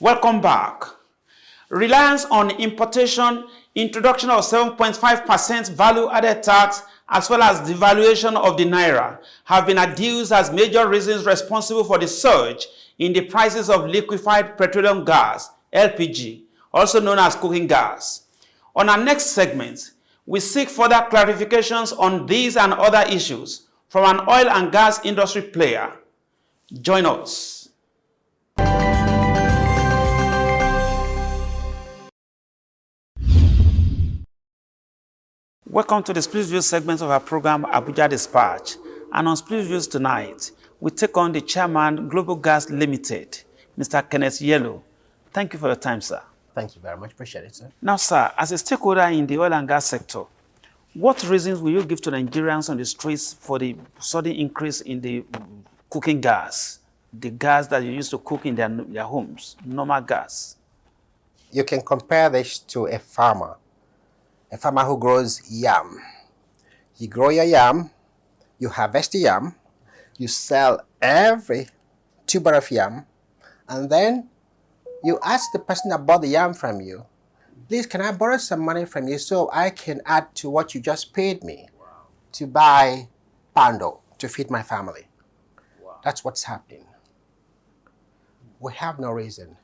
Welcome back. Reliance on importation, introduction of 7.5% value-added tax, as well as devaluation of the naira have been adduced as major reasons responsible for the surge in the prices of liquefied petroleum gas, LPG, also known as cooking gas. On our next segment, we seek further clarifications on these and other issues from an oil and gas industry player. Join us. Welcome to the Split Views segment of our program, Abuja Dispatch. And on Split Views tonight, we take on the chairman, Global Gas Limited, Mr. Kenneth Yellowe. Thank you for your time, sir. Thank you very much. Appreciate it, sir. Now, sir, as a stakeholder in the oil and gas sector, what reasons will you give to Nigerians on the streets for the sudden increase in the cooking gas, the gas that you used to cook in their homes, normal gas? You can compare this to a farmer who grows yam. You grow your yam, you harvest the yam, you sell every tuber of yam, and then you ask the person that bought the yam from you, please, can I borrow some money from you so I can add to what you just paid me to buy pando to feed my family? Wow. That's what's happening. We have no reason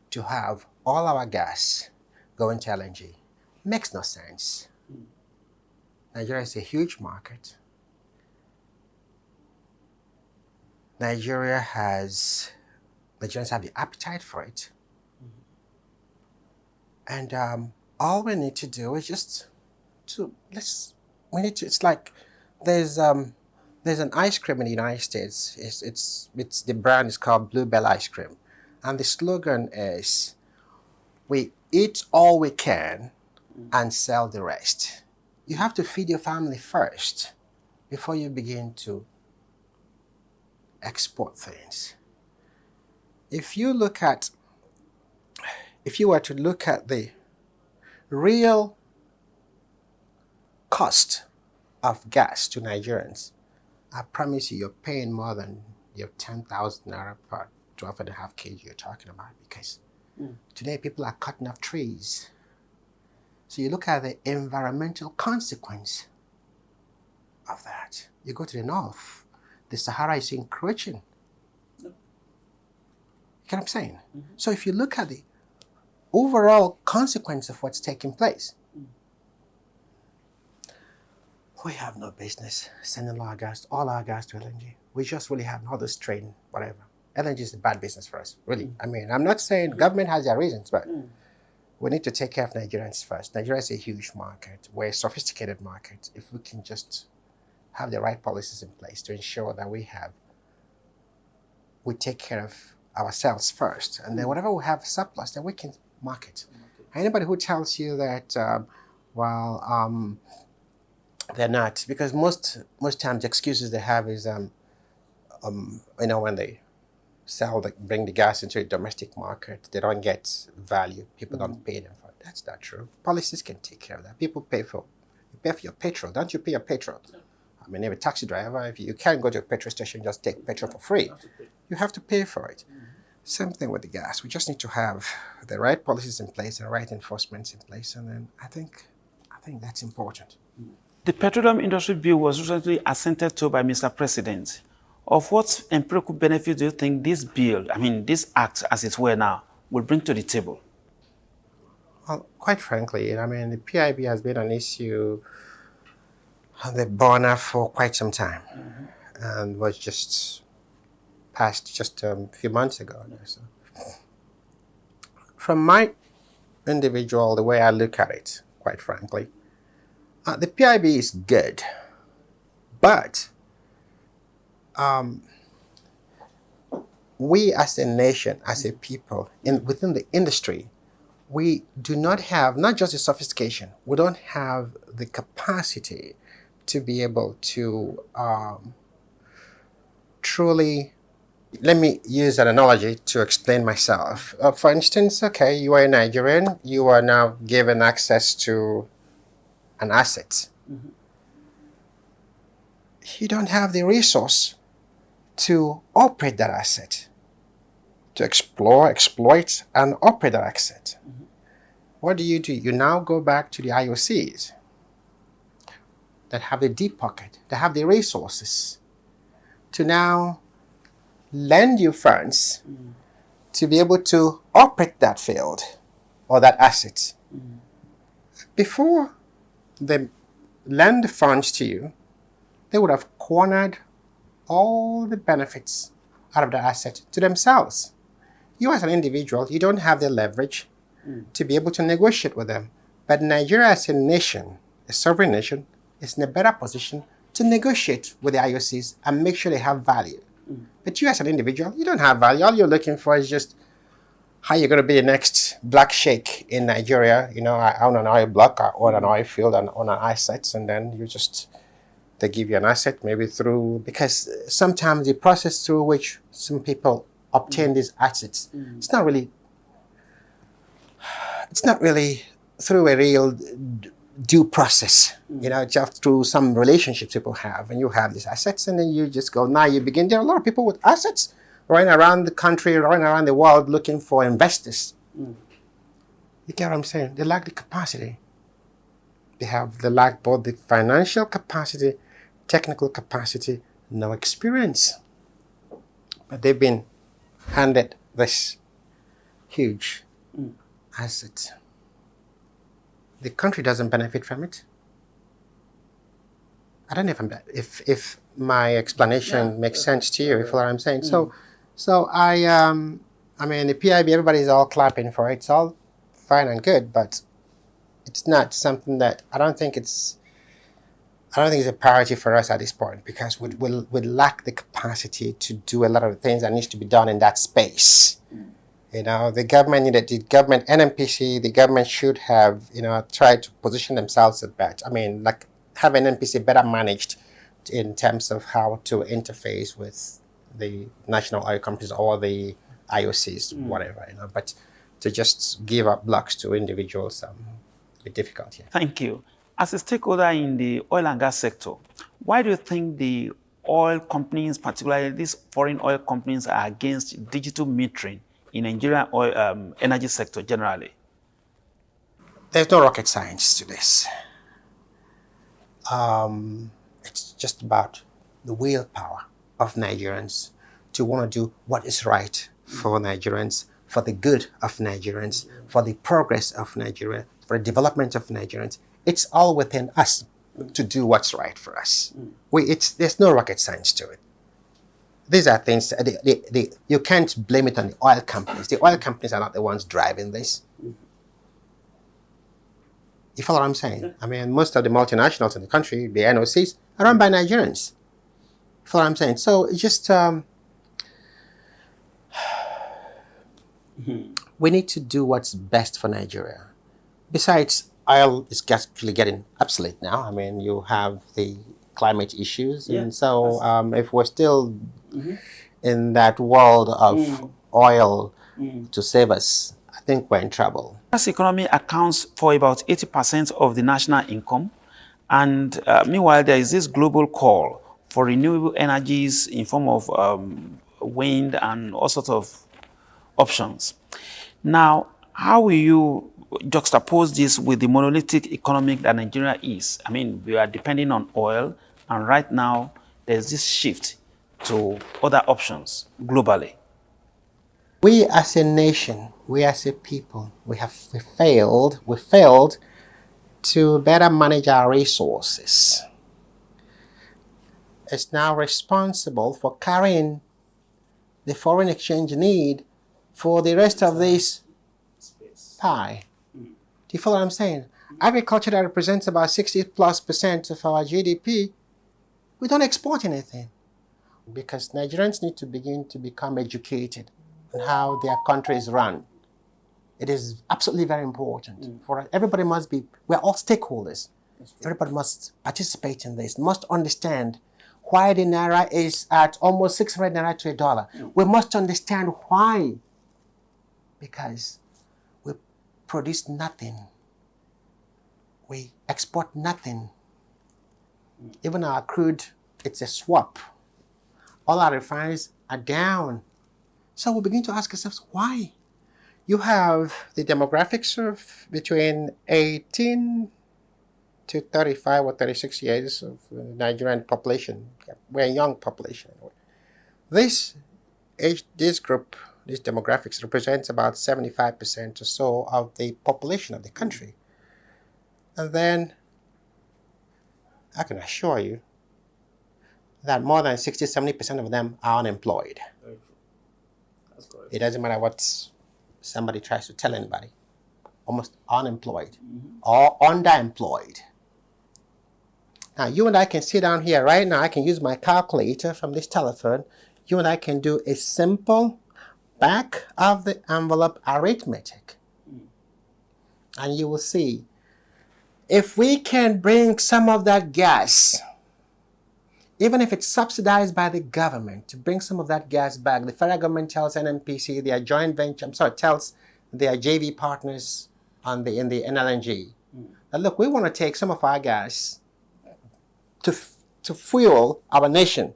to have all our gas going to LNG. Makes no sense. Nigeria is a huge market. Nigerians have the appetite for it. And all we need to do is it's like there's an ice cream in the United States. It's the brand is called Bluebell Ice Cream. And the slogan is, we eat all we can and sell the rest. You have to feed your family first before you begin to export things. If you were to look at the real cost of gas to Nigerians, I promise you, you're paying more than your 10,000 naira per 12.5 kg you're talking about, because today people are cutting off trees. So you look at the environmental consequence of that. You go to the north, the Sahara is encroaching. You get what I'm saying? Mm-hmm. So if you look at the overall consequence of what's taking place, we have no business sending all our gas to LNG. We just really have all this train, whatever. LNG is a bad business for us, really. I mean, I'm not saying government has their reasons, but we need to take care of Nigerians first. Nigeria is a huge market. We're a sophisticated market. If we can just have the right policies in place to ensure that we take care of ourselves first, and then whatever we have surplus, then we can market. Anybody who tells you that, they're not, because most times the excuses they have is, when they bring the gas into a domestic market, they don't get value. People don't pay them for it. That's not true. Policies can take care of that. People pay for your petrol. Don't you pay your petrol? No. I mean, if a taxi driver, if you can't go to a petrol station, just take petrol for free. You have to pay for it. Same thing with the gas. We just need to have the right policies in place and right enforcements in place, and then I think that's important. The Petroleum Industry Bill was recently assented to by Mr. President. Of what empirical benefit do you think this bill, this act as it were now, will bring to the table? Well, quite frankly, the PIB has been an issue on the burner for quite some time, and was just passed just a few months ago. So, from my individual, the way I look at it, quite frankly, the PIB is good, but we as a nation, as a people, within the industry, we do not have, not just the sophistication, we don't have the capacity to be able to truly, let me use an analogy to explain myself. For instance, okay, you are a Nigerian, you are now given access to an asset. You don't have the resource to operate that asset. to explore, exploit, and operate that asset. What do? You now go back to the IOCs that have the deep pocket, that have the resources to now lend you funds to be able to operate that field or that asset. Before they lend the funds to you, they would have cornered all the benefits out of the asset to themselves. You as an individual, you don't have the leverage to be able to negotiate with them. But Nigeria as a nation, a sovereign nation, is in a better position to negotiate with the IOCs and make sure they have value. But you as an individual, you don't have value. All you're looking for is just how you're going to be the next black sheikh in Nigeria. You know, I own an oil block, I own an oil field, and own an assets, and then they give you an asset maybe through, because sometimes the process through which some people obtain these assets, it's not really through a real due process, you know, just through some relationships people have, and you have these assets, and then you just go, now you begin. There are a lot of people with assets running around the country, running around the world looking for investors. You get what I'm saying? They lack the capacity. They lack both the financial capacity, technical capacity, no experience. But they've been handed this huge asset. The country doesn't benefit from it. I don't know if my explanation makes sense to you, if you know what I'm saying. So I mean, the PIB, everybody's all clapping for it. It's all fine and good, but it's not something that I don't think it's a priority for us at this point, because we lack the capacity to do a lot of things that needs to be done in that space. You know, the government, NNPC, the government should have, you know, tried to position themselves a bit. I mean, like, have NNPC better managed in terms of how to interface with the national oil companies or the IOCs, whatever, you know. But to just give up blocks to individuals, a bit difficult here. Thank you. As a stakeholder in the oil and gas sector, why do you think the oil companies, particularly these foreign oil companies, are against digital metering in Nigerian oil energy sector generally? There's no rocket science to this. It's just about the willpower of Nigerians to want to do what is right for Nigerians, for the good of Nigerians, for the progress of Nigeria, for the development of Nigerians. It's all within us to do what's right for us. There's no rocket science to it. These are things, you can't blame it on the oil companies. The oil companies are not the ones driving this. You follow what I'm saying? I mean, most of the multinationals in the country, the NOCs, are run by Nigerians. You follow what I'm saying? So it's just, we need to do what's best for Nigeria. Besides, oil is actually getting obsolete now. I mean, you have the climate issues, and so if we're still in that world of oil to save us, I think we're in trouble. This economy accounts for about 80% of the national income, and meanwhile there is this global call for renewable energies in form of wind and all sorts of options. Now, how will you juxtapose this with the monolithic economy that Nigeria is? I mean, we are depending on oil, and right now there's this shift to other options globally. We as a nation, we as a people, we failed to better manage our resources. It's now responsible for carrying the foreign exchange need for the rest of this pie. Do you follow what I'm saying? Agriculture that represents about 60+% of our GDP, we don't export anything. Because Nigerians need to begin to become educated on how their country is run. It is absolutely very important. For everybody we're all stakeholders. Everybody must participate in this, must understand why the Naira is at almost 600 Naira to $1. We must understand why. Because we produce nothing. We export nothing. Even our crude, it's a swap. All our refineries are down. So we begin to ask ourselves, why? You have the demographics of between 18 to 35 or 36 years of the Nigerian population. We're a young population. This group, these demographics represents about 75% or so of the population of the country. And then I can assure you that more than 60-70% of them are unemployed. Very true. That's correct. It doesn't matter what somebody tries to tell anybody. Almost unemployed or underemployed. Now, you and I can sit down here right now. I can use my calculator from this telephone. You and I can do a simple back of the envelope arithmetic. And you will see, if we can bring some of that gas, even if it's subsidized by the government, to bring some of that gas back, the federal government tells NNPC, their joint venture, tells their JV partners in the NLNG, that look, we want to take some of our gas to fuel our nation.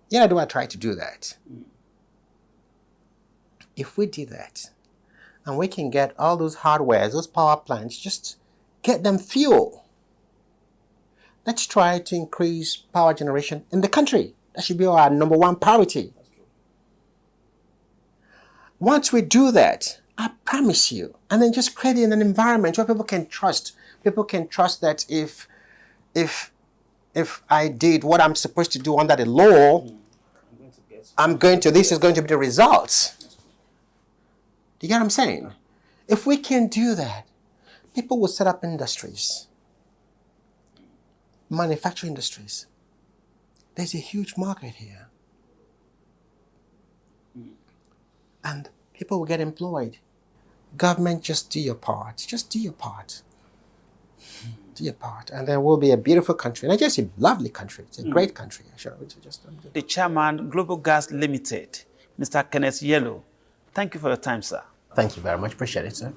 Yeah, do I try to do that? If we did that, and we can get all those hardwares, those power plants, just get them fuel. Let's try to increase power generation in the country. That should be our number one priority. That's true. Once we do that, I promise you, and then just creating an environment where people can trust. People can trust that if I did what I'm supposed to do under the law, this is going to be the results. Do you get what I'm saying? If we can do that, people will set up industries, manufacturing industries. There's a huge market here. And people will get employed. Government, just do your part. Just do your part. Do your part. And there will be a beautiful country. Nigeria's a lovely country. It's a great country. Sure. The chairman, Global Gas Limited, Mr. Kenneth Yellowe. Thank you for your time, sir. Thank you very much. Appreciate it, sir.